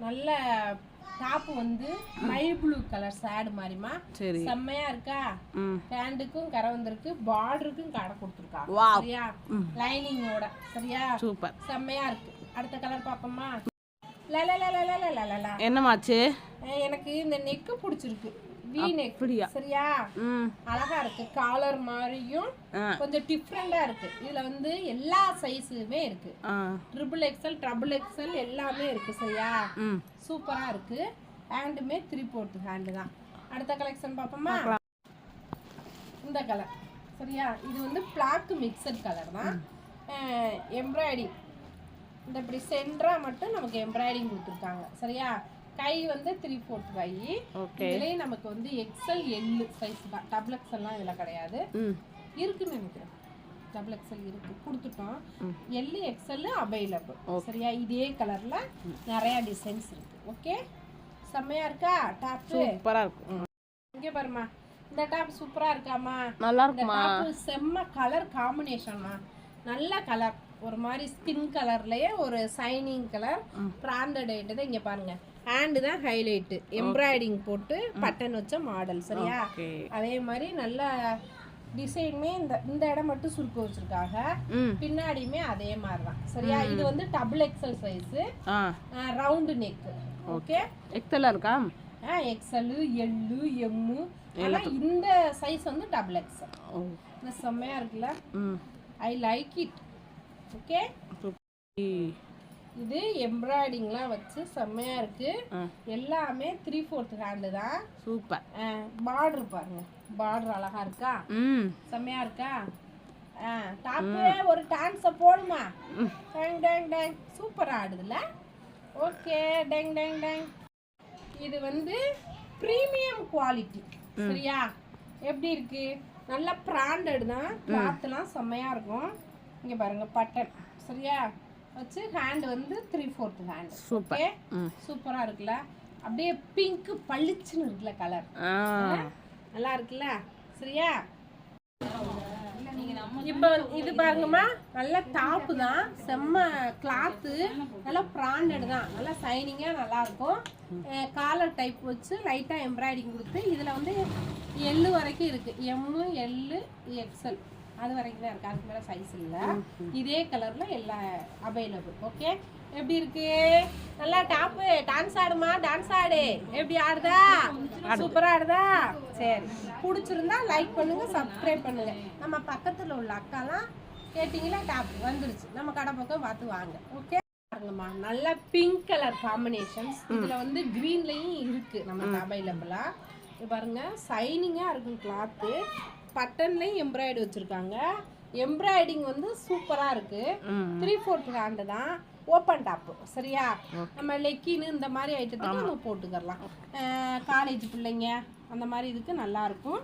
நல்ல டாப் வந்து my blue colour shade மாதிரிமா செம்மையா இருக்கா. பேண்டுக்கும் கரை வந்திருக்கு, பார்டருக்கும் கடை கொடுத்துருக்காங்க சரியா, லைனிங்கோட சரியா, சூப்பர் செம்மையா இருக்கு. அடுத்த கலர் பாப்போமா. என்னமாச்சு? எனக்கு இந்த நெக்கு பிடிச்சிருக்கு, வி நெக் சரியா, அழகா இருக்கு. காலர் மாதிரியும் கொஞ்சம் டிஃப்ரெண்டா இருக்கு. இதுல வந்து எல்லா சைஸுமே இருக்கு, ட்ரிபிள் எக்ஸ்எல் டபுள் எக்ஸ்எல் எல்லாமே இருக்கு சரியா, சூப்பரா இருக்கு. ஹேண்டுமே 3/4 ஹேண்டு தான். அடுத்த கலெக்ஷன் பாப்போமா. இந்த கலர் சரியா, இது வந்து பிளாக் மிக்சட் கலர் தான். எம்ப்ராய்டிங் இந்த இப்படி சென்டரா மட்டும் நமக்கு எம்ப்ராய்டிங் கொடுத்துருக்காங்க சரியா. கை வந்து 3/4 கை. இதுலயே நமக்கு வந்து எக்ஸ்எல் எல் சைஸ் தான், டபுள் எக்ஸ்எல்லாம் இதுல கிடையாது. இருக்குன்னு நினைக்கிறேன், டபுள் எக்ஸ்எல் இருக்கு கொடுத்துட்டோம். எல் எக்ஸ்எல் அவைலபிள் சரியா. இதே கலர்ல நிறைய டிசைன்ஸ் இருக்கு. ஓகே, செம்மையா இருக்கா டாப், சூப்பரா இருக்கு. இங்க பாருமா, இந்த டாப் சூப்பரா இருக்காமா, நல்லா இருக்குமா. செம்ம கலர் காம்பினேஷன்மா, நல்ல கலர், ஒரு மாதிரி ஸ்கின் கலர்லயே ஒரு சைனிங் கலர், பிராண்டட் ஐட்டது. இங்க பாருங்க, ஹேண்டு தான் ஹைலைட், எம்ப்ராய்டிங் போட்டு பட்டன் வச்ச மாடல் சரியா. அதே மாதிரி நல்ல டிசைனுமே இந்த இடம் மட்டும் சுருக்கு வச்சிருக்காங்க, பின்னாடியுமே அதே மாதிரி தான் சரியா. இது வந்து double XL size, round neck. Okay, XL இருக்கா? எக்ஸ்எல் எல்லு எம்மு, ஆனா இந்த சைஸ் வந்து டபுள் எக்ஸ்எல். இந்த செம்மையா இருக்குல்ல, ஐ லைக் இட். ஓகே, இது எம்ப்ராய்டிங்லாம் வச்சு செம்மையா இருக்கு. எல்லாமே 3/4 ஹேண்டு தான். சூப்பர். பார்டர் பாருங்க, பார்டர் அழகா இருக்கா, செம்மையா இருக்கா. டாப் ஒரு டான்ஸ போடுமா, டங் டங் டங், சூப்பரா ஆடுதுல. ஓகே, டங் டங் டங். இது வந்து பிரீமியம் குவாலிட்டி சரியா. எப்படி இருக்கு, நல்ல பிராண்டட் தான், கிளாத்லாம் செம்மையா இருக்கும். இங்க பாருங்க பட்டன் சரியா வச்சு, ஹேண்ட் வந்து 3/4 ஹேண்ட். ஓகே, சூப்பரா இருக்குல்ல. அப்படியே பிங்க் பளிச்சுன்னு இருக்குல்ல கலர், நல்லா இருக்குல்ல சரியா. இப்போ இது பாருங்கம்மா, நல்ல டாப்பு தான், செம்ம கிளாத்து, நல்லா பிராண்டட் தான், நல்லா சைனிங்கா நல்லா இருக்கும். காலர் டைப் வச்சு லைட்டா எம்ப்ராய்டிங் கொடுத்து, இதுல வந்து எல்லு வரைக்கும் இருக்கு, எம்மு எல்லு எக்ஸ்எல் அது வரைக்கும் தான் இருக்கு, அதுக்கு மேல சைஸ் இல்ல. இதே கலர்ல எல்லாம் அவைலபிள். ஓகே, எப்படி இருக்கு, நல்லா டாப்பு. டான்ஸ் ஆடுமா, டான்ஸ் ஆடு. எப்படி ஆடுதா, சூப்பரா ஆடுதா. சரி, பிடிச்சிருந்தா லைக் பண்ணுங்க, சப்ஸ்கிரைப் பண்ணுங்க. நம்ம பக்கத்துல உள்ள அக்காலாம் கேட்டீங்களா, டாப் வந்துருச்சு, நம்ம கடை பக்கம் பார்த்து வாங்க. ஓகே, பாருங்கம்மா, நல்ல பிங்க் கலர் காம்பினேஷன்ஸ். இதுல வந்து கிரீன்லயும் இருக்கு நம்ம அவைலபிளா. இது பாருங்க, சைனிங்கா இருக்கும் கிளாத்து, பட்டன்லயும் எம்ப்ராய்டு வச்சிருக்காங்க. எம்ப்ராய்டிங் வந்து சூப்பரா இருக்கு. 3/4 ஹேண்டு தான், ஓப்பன் டாப் சரியா. நம்ம லெக்கின்னு இந்த மாதிரி ஐட்டத்துக்கு நம்ம போட்டுக்கலாம். காலேஜ் பிள்ளைங்க அந்த மாதிரி இதுக்கு நல்லா இருக்கும்.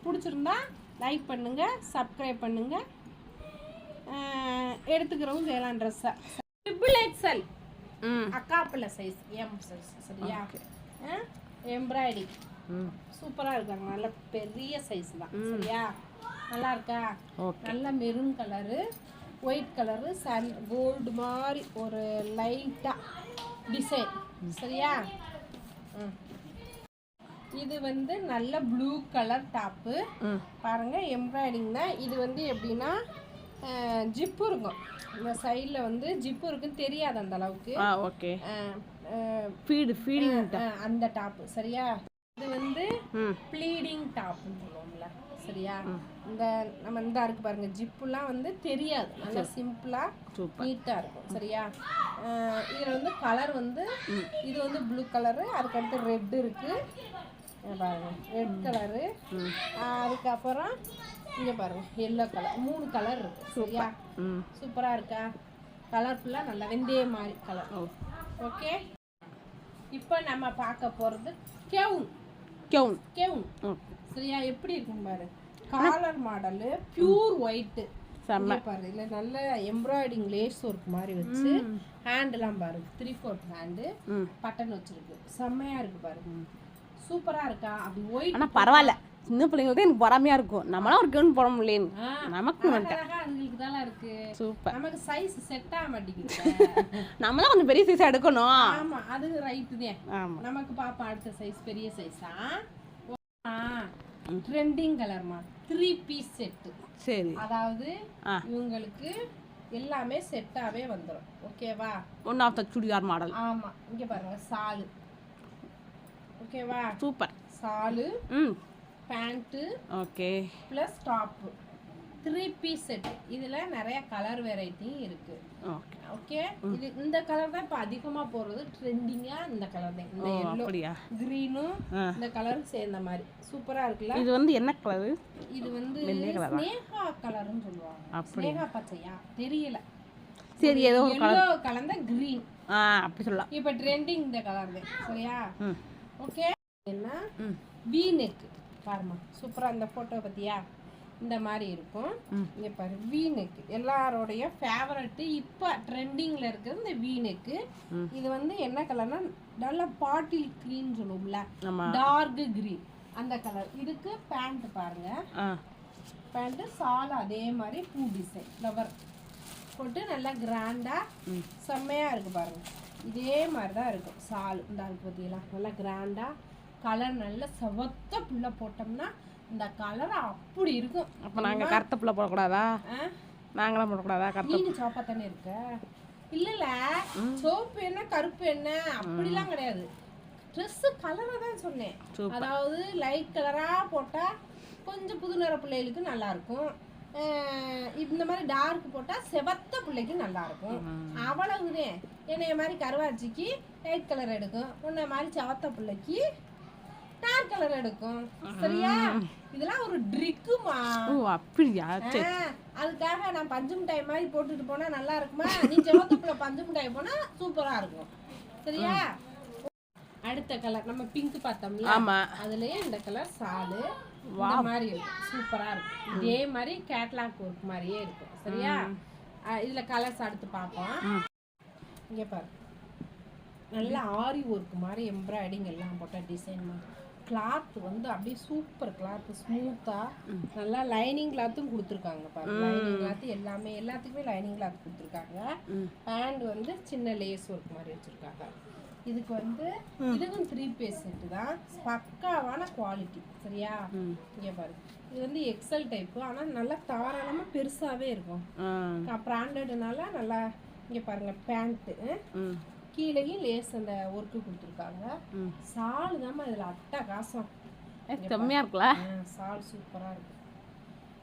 பிடிச்சிருந்தா லைக் பண்ணுங்க, சப்ஸ்கிரைப் பண்ணுங்க. எடுத்துக்கிறவங்க செய்யலாம் ட்ரெஸ்ஸை. ட்ரிபிள் எக்ஸ்எல் அக்கா பிள்ளை சைஸ், எம் சைஸ் சரியா. எம்ப்ராய்டிங் சூப்பரா இருக்காங்க, நல்ல பெரிய சைஸ் தான் சரியா. நல்லா இருக்கா, நல்ல maroon colour, white colour, sun gold மாதிரி ஒரு லைட்டா டிசைன் சரியா. இது வந்து நல்ல ப்ளூ கலர் டாப்பு பாருங்க, எம்ப்ராய்டிங் தான். இது வந்து எப்படின்னா ஜிப்பு இருக்கும், இந்த சைடில் வந்து ஜிப்பு இருக்குன்னு தெரியாது அந்த அளவுக்கு. ஓகே, அந்த டாப்பு சரியா. இது வந்து ப்ளீடிங் டாப்னு சொல்லுவோம்ல சரியா. இந்த நம்ம இந்த இருக்கு பாருங்க, ஜிப்புலாம் வந்து தெரியாது, நல்லா சிம்பிளா நீட்டா இருக்கும் சரியா. இதுல வந்து கலர் வந்து இது வந்து ப்ளூ கலரு, அதுக்கடுத்து ரெட் இருக்கு பாருங்க, ரெட் கலரு, அதுக்கப்புறம் இங்க பாருங்க எல்லோ கலர், 3 கலர் இருக்கு சரியா. சூப்பரா இருக்கா, கலர்ஃபுல்லா நல்லா வெந்தய மாதிரி கலர். ஓகே, இப்போ நம்ம பார்க்க போறது கெவுன் சரியா. எப்படி இருக்கும் பாரு, காலர் மாடலு, பியூர் ஒயிட் பாரு. இல்ல நல்ல எம்ப்ராய்டிங் லேஸ் ஒர்க் மாதிரி வச்சு, ஹேண்ட்லாம் பாரு 3/4 ஹேண்டு, பட்டன் வச்சிருக்கு, செம்மையா இருக்கு பாரு, சூப்பரா இருக்கா. அப்படி ஒயிட், ஆனா பரவாயில்ல, சின்ன பிள்ளைங்களுக்கு எனக்கு பொறாமையா இருக்கும். நம்மளாம் ஒரு கவுன் போட முடியலன்னு. நமக்கு வந்துட்டேன். அழகழகா அதுங்களுக்கு தான் இருக்கு. சூப்பர். நமக்கு சைஸ் செட் ஆக மாட்டேங்குது. நம்ம தான் கொஞ்சம் பெரிய சைஸ் எடுக்கணும். ஆமா, அது ரைட்டு தான். ஆமா. நமக்கு பாப்பா அடுத்த சைஸ் பெரிய சைஸா. ட்ரெண்டிங் கலர்மா 3 பீஸ் செட். சரி. அதாவது இவங்களுக்கு எல்லாமே செட்டாவே வந்துரும். ஓகேவா? One of the churidar model. ஆமா, இங்க பாருங்க சாலு. ஓகேவா? சூப்பர். சாலு, ம், pant, okay, plus top. 3 piece set. இதுல நிறைய கலர் வெரைட்டி இருக்கு. Okay okay. இது இந்த கலர் தான் இப்ப அதிகமா போறது. ட்ரெண்டிங்கா இந்த கலர் தான். இந்த yellow, அப்படியா? கிரீனும் இந்த கலரும் சேர்ந்த மாதிரி சூப்பரா இருக்குல்ல. இது வந்து என்ன கலர்? இது வந்து ஸ்னேகா கலர்னு சொல்லுவாங்க. ஸ்னேகா பச்சையா தெரியல. சரி, ஏதோ ஒரு கலர் yellow கலந்த கிரீன். அப்படி சொல்லலாம். இப்ப ட்ரெண்டிங் இந்த கலர் தான். சரியா? ஓகே. என்ன வி நெக் பாருமா, சூப்பரா. இந்த போட்டோ பத்தியா? இந்த மாதிரி இருக்கும். இங்க பாரு, வி நெக் எல்லாரோடைய ஃபேவரட். இப்ப ட்ரெண்டிங்ல இருக்கிறது இந்த வி நெக். இது வந்து என்ன கலர்னா நல்ல பாட்டில் கிரீன் சொல்லுவோம்ல, டார்க் கிரீன் அந்த கலர். இதுக்கு பேண்ட் பாருங்க. பேண்ட் சால் அதே மாதிரி பூ டிசைன் ஃப்ளவர் போட்டு நல்லா கிராண்டா செம்மையா இருக்கு பாருங்க. இதே மாதிரி தான் இருக்கும் சால். இந்த அதுக்கு பார்த்தீங்களா நல்லா கிராண்டா கலர். நல்ல செவத்த புள்ள போட்டோம்னா இந்த கலர் அப்படி இருக்கும். அப்போ நாங்கள் கருத்த புள்ள போடக்கூடாதா? நாங்களாம் போடக்கூடாதா? கருத்த நீ சோப்பா தானே இருக்க? இல்ல சோப்பு என்ன கருப்பு என்ன அப்படிலாம் கிடையாது. ட்ரெஸ் கலரை தான் சொன்னேன். அதாவது லைட் கலரா போட்டா கொஞ்சம் புது நிற பிள்ளைகளுக்கு நல்லா இருக்கும். இந்த மாதிரி டார்க் போட்டா செவத்த பிள்ளைக்கு நல்லா இருக்கும். அவ்வளவுதான். என்னைய மாதிரி கருவாச்சிக்கு லைட் கலர் எடுக்கும். உன்ன மாதிரி செவத்த பிள்ளைக்கு டார்க் கலர் எடுக்கும். சரியா? இதெல்லாம் ஒரு ட்ரிக்குமா. ஓ, அப்படியா? அதுக்காக நான் பஞ்சு மிட்டாய் மாதிரி போட்டுட்டு போனா நல்லா இருக்குமா? நீ செவத்தப்புல பஞ்சு மிட்டாய் போனா சூப்பரா இருக்கும். சரியா? அடுத்த கலர் நம்ம பிங்க் பார்த்தோம்ல, அதுலயே இந்த கலர் சாலு இந்த மாதிரி இருக்கும். சூப்பரா இருக்கும். இதே மாதிரி கேட்லாக் ஒர்க் மாதிரியே இருக்கும். சரியா? இதுல கலர்ஸ் அடுத்து பார்ப்போம். இங்க பாரு, நல்ல ஆரி ஒர்க் மாதிரி எம்ப்ராய்டிங் எல்லாம் போட்ட டிசைன் மாதிரி. கிளாத் வந்து அப்படியே சூப்பர் கிளாத், ஸ்மூத்தா நல்லா லைனிங் கிளாத்தும் கொடுத்துருக்காங்க பாருங்க. லைனிங் கிளாத் எல்லாமே எல்லாத்துக்குமே லைனிங் கிளாத் கொடுத்துருக்காங்க. பேண்ட் வந்து சின்ன லேஸ் ஒர்க் மாதிரி வச்சிருக்காங்க. இதுக்கு வந்து இதுவும் 3 பீஸ் செட் தான். பக்காவான குவாலிட்டி. சரியா? இங்க பாருங்க, இது வந்து எக்ஸல் டைப். ஆனா நல்லா தாராளமா பெருசாவே இருக்கும். பிராண்டட்னால நல்லா. இங்க பாருங்க, பேண்ட் கீழேயும் லேஸ் அந்த ஒர்க்கு கொடுத்துருக்காங்க. சால் தான் இதுல அட்டகாசம். செம்மையா இருக்குல்ல? சால் சூப்பரா இருக்கு.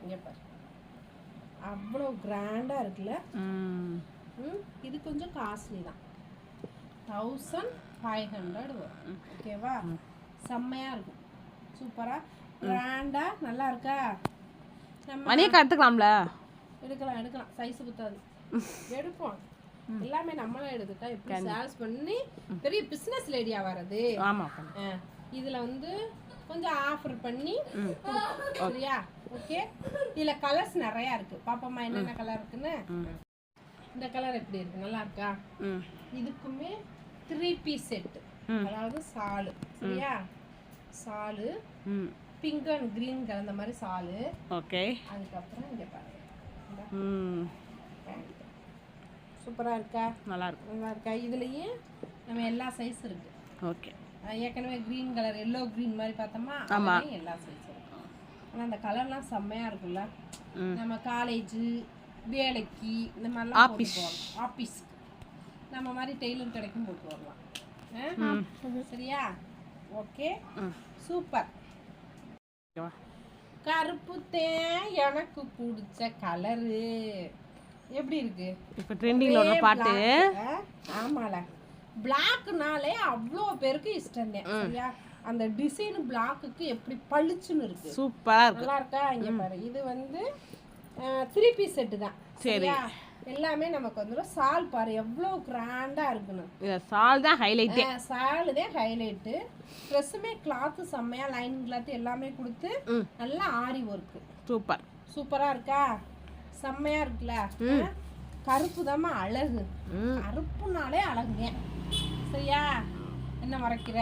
இங்க பாரு, அவ்வளோ கிராண்டா இருக்குல்ல. இது கொஞ்சம் காஸ்ட்லி தான். 1500 வரும். ஓகேவா? செம்மையா இருக்கும். சூப்பரா கிராண்டா நல்லா இருக்கா? நம்ம மணியை கட்டுக்கலாம்ல? எடுக்கலாம் எடுக்கலாம். சைஸ் பத்தாது, எடுப்போம். எல்லாமே நம்மளே எடுத்துட்டா எப்படி சேல்ஸ் பண்ணி பெரிய பிசினஸ் லேடியா வர்றது. ஆமா. இதுல வந்து கொஞ்சம் ஆஃபர் பண்ணி. சரியா? ஓகே. இதுல கலர்ஸ் நிறைய இருக்கு. பாப்பாமா என்னென்ன கலர் இருக்குன்னு. இந்த கலர் எப்படி இருக்கு? நல்லா இருக்கா? இதுக்குமே 3 பீஸ் செட். அதாவது சாலு. சரியா? சாலு பிங்க் அண்ட் கிரீன் கலந்த மாதிரி சாலு. ஓகே. அதுக்கப்புறம் இங்க பாருங்க, சூப்பரா இருக்கா? நல்லா இருக்கு. நல்லா இருக்கா? இதுலயே நம்ம எல்லா சைஸ் இருக்கு. ஓகே. ஏற்கனவே கிரீன் கலர் எல்லோ கிரீன் மாதிரி பார்த்தோமா, அதுலயே எல்லா சைஸ் இருக்கு. ஆனா அந்த கலர்லாம் செம்மையா இருக்குல்ல. நம்ம காலேஜ் வேலைக்கு இந்த மாதிரிலாம் ஆபீஸ் நம்ம மாதிரி டெய்லர் கடைக்கும் போட்டு வரலாம். சரியா? Okay, super. கருப்பு தேன் எனக்கு பிடிச்ச கலரு. எப்படி இருக்கு? இப்ப ட்ரெண்டிங்ல உள்ள பாட்டு. ஆமால, பிளாக்னாலே அவ்வளோ பேருக்கு இஷ்டம் தான். சரியா? அந்த டிசைன் பிளாக்குக்கு எப்படி பளிச்சுன்னு இருக்கு. சூப்பரா இருக்கு. நல்லா இருக்கா? இங்க பாரு, இது வந்து 3 பீஸ் செட் தான். சரியா? எல்லாமே நமக்கு வந்துடும். சால் பாரு எவ்வளோ கிராண்டா இருக்குன்னு. சால் தான் ஹைலைட். சால் தான் ஹைலைட். ட்ரெஸ்ஸுமே கிளாத் செம்மையா லைனிங் கிளாத் எல்லாமே கொடுத்து நல்லா ஆரி ஒர்க். சூப்பர். சூப்பரா இருக்கா? செம்மையா இருக்குல்ல? கருப்பு தாமா அழகு. கருப்புனாலே அழகுங்க. சரியா? என்ன மறைக்கிற?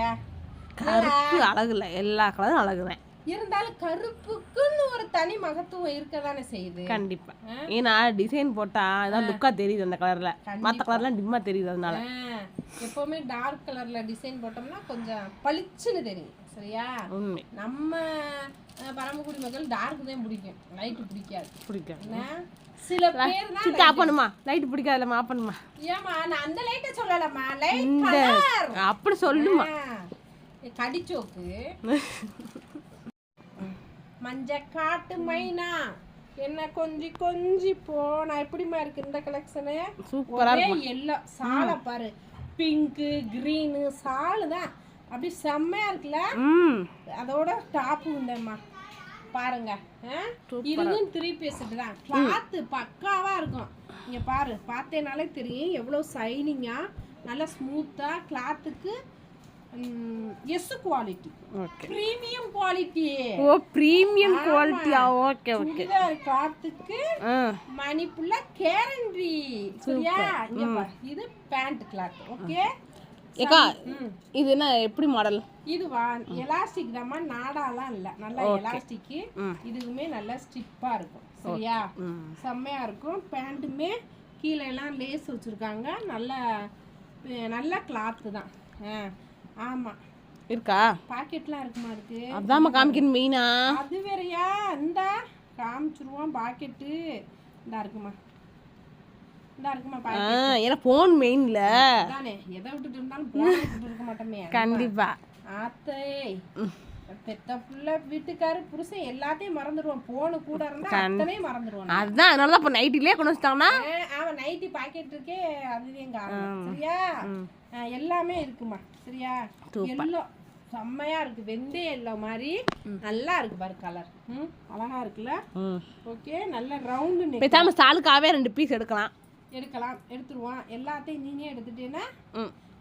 கருப்பு அழகு இல்ல, எல்லா கலரும் அழகுதான். இருந்தாலும் கருப்புக்குன்னு ஒரு தனி மகத்துவம் இருக்கதானே செய்யுது. கண்டிப்பா. ஏன்னா டிசைன் போட்டா அதான் லுக்கா தெரியுது அந்த கலர்ல. மத்த கலர்லாம் டிம்மா தெரியுது அதனால. எப்பவுமே டார்க் கலர்ல டிசைன் போட்டோம்னா கொஞ்சம் பளிச்சுன்னு தெரியும். சரியா? உண்மை. நம்ம பரமக்குடி மக்கள் டார்க் தான் பிடிக்கும், லைட் பிடிக்காது. என்ன சில பேர் தான் ஆஃப் பண்ணுமா, லைட் பிடிக்காதுலமா, ஆஃப் பண்ணுமா. ஏமா நான் அந்த லைட்ட சொல்லலமா, லைட் கலர் அப்படி சொல்லுமா. கடிச்சோக்கு மஞ்ச காட்டு மைனா என்ன கொஞ்சி கொஞ்சி போனா எப்படிமா இருக்கு இந்த கலெக்ஷனு? சூப்பரா இருக்கு. எல்லோ சாலை பாரு, பிங்க் கிரீன் சாலு தான் அப்படி செம்மையா இருக்குல்ல. அதோட டாப்பு உண்டம்மா பாருங்க. இதுவும் 3 பீஸ் தான். கிளாத் பக்காவா இருக்கும். இங்க பாரு, பார்த்தேனாலே தெரியும் எவ்வளவு ஷைனிங்கா, நல்லா ஸ்மூத்தா. கிளாத்துக்கு yes quality, premium quality. Oh premium குவாலிட்டியா? Okay okay. கிளாத்துக்கு மணிப்புள்ள கேரண்டி. சரியா? இங்க பாரு, இது பேண்ட் கிளாத். ஓகே ஏக்கா, இது என்ன எப்படி மாடல்? இதுவா எலாஸ்டிக் தாம்மா, நாடாலாம் இல்ல, நல்லா எலாஸ்டிக். இதுவுமே நல்லா ஸ்டிப்பா இருக்கும். சரியா? செம்மையா இருக்கும். பேண்ட்டுமே கீழே எல்லாம் லேஸ் வச்சிருக்காங்க. நல்ல கிளாத் தான். ஆமா இருக்கா? பாக்கெட்லாம் இருக்குமா? இருக்கு. அதாம்மா காமிக்கணும் மெயினா. அது வேறயா? இந்த காமிச்சிருவோம் பாக்கெட்டு. இந்த இருக்குமா, இந்த இருக்குமா பாக்கெட். ஏன்னா போன் மெயின்ல தானே, எதை விட்டுட்டு இருந்தாலும் போன் விட்டுட்டு இருக்க மாட்டோமே. கண்டிப்பா. ஆத்தே பெத்த புள்ள வீட்டுக்காரு புருஷன் எல்லாத்தையும் மறந்துடுவான். போனு கூட இருந்தா அத்தனையும் மறந்துடுவான். அதுதான், அதனாலதான் இப்ப நைட்டிலே கொண்டு வச்சிட்டாங்கன்னா. அவன் நைட்டி பாக்கெட் இருக்கே, அதுவே காரணம். சரியா? எல்லாமே இருக்குமா. சரியா? எல்லோ செம்மையா இருக்கு, வெந்தய எல்லோ மாதிரி நல்லா இருக்கு பாரு கலர். அழகா இருக்குல்ல. ஓகே, நல்ல ரவுண்டு. பேசாம ஸ்டாலுக்காவே 2 பீஸ் எடுக்கலாம். எடுத்துருவான். எல்லாத்தையும் நீங்க எடுத்துட்டேன்னா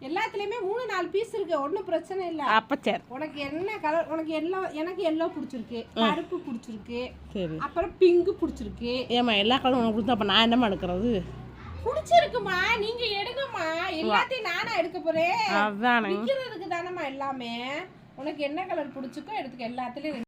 எல்லாத்துலயுமே 3-4 பீஸ் இருக்கு, ஒன்றும் பிரச்சனை இல்லை. அப்ப சரி, உனக்கு என்ன கலர்? உனக்கு எல்லோ, எனக்கு எல்லோ பிடிச்சிருக்கு, கருப்பு பிடிச்சிருக்கு, சரி, அப்புறம் பிங்க் பிடிச்சிருக்கு. ஏமா எல்லா கலரும் உனக்கு பிடிச்சா அப்ப நான் என்னமா எடுக்கிறது? பிடிச்சிருக்குமா, நீங்க எடுங்கம்மா. எல்லாத்தையும் நானா எடுக்க போறேன்? அதானே, விக்கிறதுக்கு தானம்மா எல்லாமே. உனக்கு என்ன கலர் பிடிச்சிருக்கோ எடுத்துக்க. எல்லாத்துலயும்